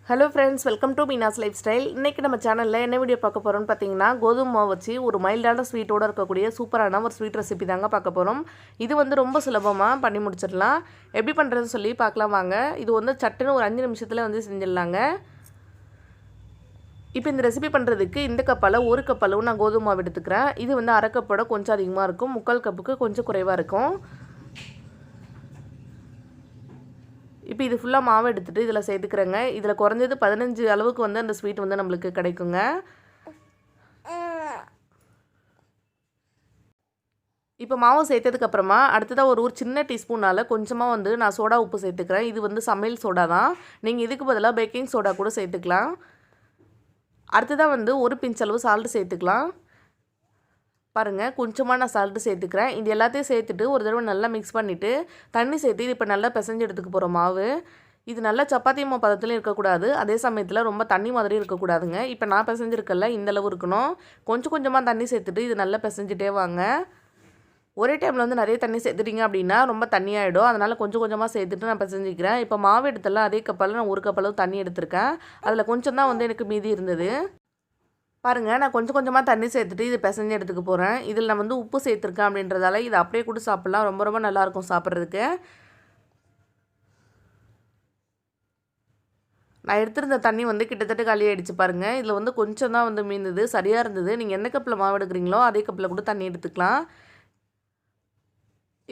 Hello friends, welcome to Meena's life style. இன்றைக்கி நம்ம சேனலில் என்ன வீடியோ பார்க்க போகிறோம்னு பார்த்தீங்கன்னா, கோதுமை மாவு வச்சு ஒரு மைல்டான ஸ்வீட்டோடு இருக்கக்கூடிய சூப்பரான ஒரு ஸ்வீட் ரெசிபி தாங்க பார்க்க போகிறோம். இது வந்து ரொம்ப சுலபமாக பண்ணி முடிச்சிடலாம். எப்படி பண்ணுறதுன்னு சொல்லி பார்க்கலாம் வாங்க. இது வந்து சட்டுன்னு ஒரு 5 நிமிஷத்தில் வந்து செஞ்சிடலாங்க. இப்போ இந்த ரெசிபி பண்ணுறதுக்கு இந்த கப்பால் 1 கப் அளவு நான் கோதுமை மாவு எடுத்துக்கிறேன். இது வந்து அரை கப்போட கொஞ்சம் அதிகமாக இருக்கும், 3/4 கப்புக்கு கொஞ்சம் குறைவாக இருக்கும். இப்போ இது ஃபுல்லாக மாவு எடுத்துகிட்டு இதில் சேர்த்துக்கிறேங்க. இதில் குறைஞ்சது 15 அளவுக்கு வந்து அந்த ஸ்வீட் வந்து நம்மளுக்கு கிடைக்குங்க. இப்போ மாவு சேர்த்ததுக்கப்புறமா அடுத்ததாக ஒரு சின்ன டீஸ்பூனால் கொஞ்சமாக வந்து நான் சோடா உப்பு சேர்த்துக்கிறேன். இது வந்து சமையல் சோடா தான். நீங்கள் இதுக்கு பதிலாக பேக்கிங் சோடா கூட சேர்த்துக்கலாம். அடுத்ததாக வந்து ஒரு பிஞ்ச் அளவு சால்ட்டு சேர்த்துக்கலாம். பாருங்கள், கொஞ்சமாக நான் சால்ட்டு சேர்த்துக்கிறேன். இது எல்லாத்தையும் சேர்த்துட்டு ஒரு தடவை நல்லா மிக்ஸ் பண்ணிவிட்டு தண்ணி சேர்த்து இது இப்போ நல்லா பிசைஞ்சு எடுத்துக்க போகிறோம் மாவு. இது நல்லா சப்பாத்தி மாவு பதத்துலையும் இருக்கக்கூடாது, அதே சமயத்தில் ரொம்ப தண்ணி மாதிரி இருக்கக்கூடாதுங்க. இப்போ நான் பிசைஞ்சிருக்கல இந்தளவு இருக்கணும். கொஞ்சம் கொஞ்சமாக தண்ணி சேர்த்துட்டு இது நல்லா பிசைஞ்சிட்டே வாங்க. ஒரே டைமில் வந்து நிறைய தண்ணி சேர்த்துட்டிங்க அப்படின்னா ரொம்ப தண்ணியாகிடும். அதனால் கொஞ்சம் கொஞ்சமாக சேர்த்துட்டு நான் பிசைஞ்சிக்கிறேன். இப்போ மாவு எடுத்தலாம் அதே கப்பால் நான் 1 கப் அளவு தண்ணி எடுத்திருக்கேன். அதில் கொஞ்சம் தான் வந்து எனக்கு மீதி இருந்தது. பாருங்கள், நான் கொஞ்சம் கொஞ்சமாக தண்ணி சேர்த்துட்டு இது பிசைஞ்சு எடுத்துக்க போகிறேன். இதில் நான் வந்து உப்பு சேர்த்துருக்கேன் அப்படின்றதால இது அப்படியே கூட சாப்பிட்லாம். ரொம்ப ரொம்ப நல்லாயிருக்கும் சாப்பிட்றதுக்கு. நான் எடுத்திருந்த தண்ணி வந்து கிட்டத்தட்ட காலியாகிடுச்சு பாருங்கள். இதில் வந்து கொஞ்சம் தான் வந்து மீந்தது, சரியாக இருந்தது. நீங்கள் எந்த கப்பில் மாவு எடுக்கிறீங்களோ அதே கப்பில் கூட தண்ணி எடுத்துக்கலாம்.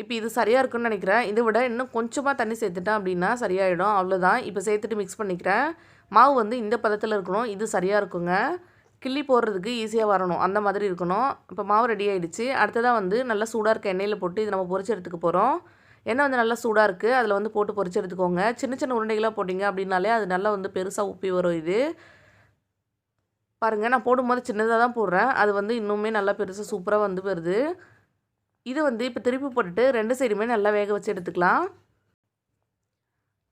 இப்போ இது சரியாக இருக்குன்னு நினைக்கிறேன். இதை விட இன்னும் கொஞ்சமாக தண்ணி சேர்த்துட்டேன் அப்படின்னா சரியாயிடும். அவ்வளோதான். இப்போ சேர்த்துட்டு மிக்ஸ் பண்ணிக்கிறேன். மாவு வந்து இந்த பதத்தில் இருக்கணும். இது சரியாக இருக்குங்க. கிள்ளி போடுறதுக்கு ஈஸியாக வரணும், அந்த மாதிரி இருக்கணும். இப்போ மாவு ரெடி ஆகிடுச்சு. அடுத்ததாக வந்து நல்லா சூடாக இருக்க எண்ணெயில் போட்டு இது நம்ம பொரிச்சு எடுத்துக்க போகிறோம். எண்ணெய் வந்து நல்லா சூடாக இருக்குது, அதில் வந்து போட்டு பொரிச்சு எடுத்துக்கோங்க. சின்ன சின்ன உருண்டைகளாக போட்டிங்க அப்படின்னாலே அது நல்லா வந்து பெருசாக உப்பி வரும். இது பாருங்கள், நான் போடும்போது சின்னதாக தான் போடுறேன். அது வந்து இன்னுமே நல்லா பெருசாக சூப்பராக வந்து வருது. இது வந்து இப்போ திருப்பி போட்டுட்டு 2 சைடுமே நல்லா வேக வச்சு எடுத்துக்கலாம்.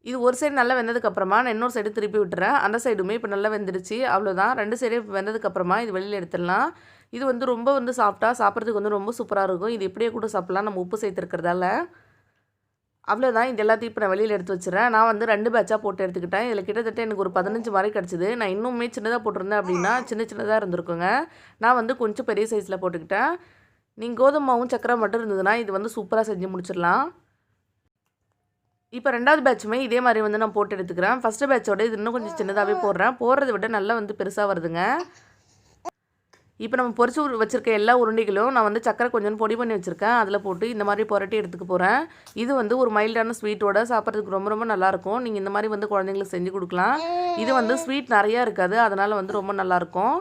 இது ஒரு சைடு நல்லா வெந்ததுக்கப்புறமா நான் இன்னொரு சைடு திருப்பி விட்டுறேன். அந்த சைடுமே இப்போ நல்லா வெந்துடுச்சு. அவ்வளோதான். 2 சைடு வெந்ததுக்கப்புறமா இது வெளியில் எடுத்துடலாம். இது வந்து ரொம்ப வந்து சாஃப்டாக சாப்பிட்றதுக்கு வந்து ரொம்ப சூப்பராக இருக்கும். இது இப்படியே கூட சாப்பிட்லாம், நம்ம உப்பு சேர்த்துருக்கிறதால. அவ்வளோதான். இது எல்லாத்தையும் இப்போ நான் வெளியில் எடுத்து வச்சுறேன். நான் வந்து 2 பேட்சாக போட்டு எடுத்துக்கிட்டேன். இதில் கிட்டத்தட்ட எனக்கு ஒரு 15 மாதிரி கிடச்சிது. நான் இன்னுமே சின்னதாக போட்டிருந்தேன் அப்படின்னா சின்னதாக இருந்திருக்குங்க. நான் வந்து கொஞ்சம் பெரிய சைஸில் போட்டுக்கிட்டேன். நீங்கள் கோதுமை மாவும் சக்கரை மட்டும் இருந்ததுன்னா இது வந்து சூப்பராக செஞ்சு முடிச்சிடலாம். இப்போ 2வது பேட்சுமே இதே மாதிரி வந்து நான் போட்டு எடுத்துக்கிறேன். ஃபஸ்ட்டு பேட்சோட இது இன்னும் கொஞ்சம் சின்னதாகவே போடுறேன். போடுறதை விட நல்லா வந்து பெருசாக வருதுங்க. இப்போ நம்ம பொரிச்சு வச்சுருக்க எல்லா உருண்டைகளும் நான் வந்து சக்கரை கொஞ்சம் பொடி பண்ணி வச்சுருக்கேன். அதில் போட்டு இந்த மாதிரி புரட்டி எடுத்துக்க போகிறேன். இது வந்து ஒரு மைல்டான ஸ்வீட்டோட சாப்பிட்றதுக்கு ரொம்ப ரொம்ப நல்லாயிருக்கும். நீங்கள் இந்த மாதிரி வந்து குழந்தைங்களுக்கு செஞ்சு கொடுக்கலாம். இது வந்து ஸ்வீட் நிறையா இருக்காது, அதனால் வந்து ரொம்ப நல்லாயிருக்கும்.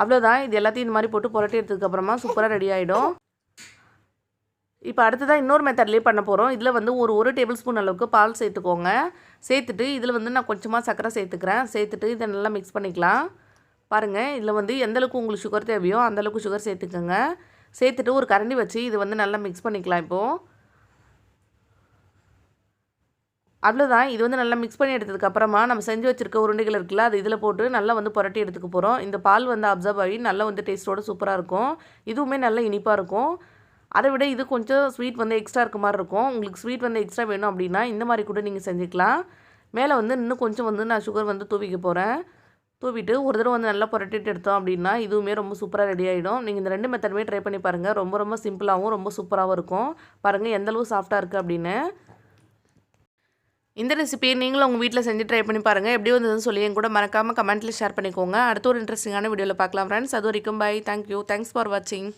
அவ்வளோதான். இது எல்லாத்தையும் இந்த மாதிரி போட்டு புரட்டி எடுத்ததுக்கப்புறமா சூப்பராக ரெடி ஆகிடும். இப்போ அடுத்ததாக இன்னொரு மெத்தட்லேயே பண்ண போகிறோம். இதில் வந்து ஒரு டேபிள் ஸ்பூன் அளவுக்கு பால் சேர்த்துக்கோங்க. சேர்த்துட்டு இதில் வந்து நான் கொஞ்சமாக சர்க்கரை சேர்த்துக்கிறேன். சேர்த்துட்டு இதை நல்லா மிக்ஸ் பண்ணிக்கலாம். பாருங்கள், இதில் வந்து எந்தளவுக்கு உங்களுக்கு சுகர் தேவையோ அந்தளவுக்கு சுகர் சேர்த்துக்கோங்க. சேர்த்துட்டு ஒரு கரண்டி வச்சு இது வந்து நல்லா மிக்ஸ் பண்ணிக்கலாம். இப்போது அவ்வளோதான். இது வந்து நல்லா மிக்ஸ் பண்ணி எடுத்ததுக்கப்புறமா நம்ம செஞ்சு வச்சுருக்க உருண்டைகள் இருக்குல்ல, அது இதில் போட்டு நல்லா வந்து புரட்டி எடுத்துக்க போகிறோம். இந்த பால் வந்து அப்சர்வ் ஆகி நல்லா வந்து டேஸ்ட்டோடு சூப்பராக இருக்கும். இதுவுமே நல்லா இனிப்பாக இருக்கும். அதை விட இது கொஞ்சம் ஸ்வீட் வந்து எக்ஸ்ட்ரா இருக்க மாதிரி இருக்கும். உங்களுக்கு ஸ்வீட் வந்து எக்ஸ்ட்ரா வேணும் அப்படின்னா இந்த மாதிரி கூட நீங்கள் செஞ்சுக்கலாம். மேலே வந்து இன்னும் கொஞ்சம் வந்து நான் சுகர் வந்து தூவிக்க போகிறேன். தூவிட்டு ஒரு தடவை வந்து நல்லா புரட்டிட்டு எடுத்தோம் அப்படின்னா இதுவுமே ரொம்ப சூப்பராக ரெடி ஆகிடும். நீங்கள் இந்த 2 மெத்தடுமே ட்ரை பண்ணி பாருங்கள். ரொம்ப ரொம்ப சிம்பிளாகவும் ரொம்ப சூப்பராகவும் இருக்கும். பாருங்கள் எந்தளவு சாஃப்டாக இருக்குது அப்படின்னு. இந்த ரெசிபியை நீங்களும் உங்கள் வீட்டில் செஞ்சு ட்ரை பண்ணி பாருங்கள். எப்படி வந்ததுன்னு சொல்லி என் கூட மறக்காமல் கமெண்ட்டில் ஷேர் பண்ணிக்கோங்க. அடுத்த ஒரு இன்ட்ரெஸ்டிங்கான வீடியோவில் பார்க்கலாம் ஃப்ரெண்ட்ஸ். அது வரைக்கும் பை. தேங்க்யூ. தேங்க்ஸ் ஃபார் வாட்சிங்.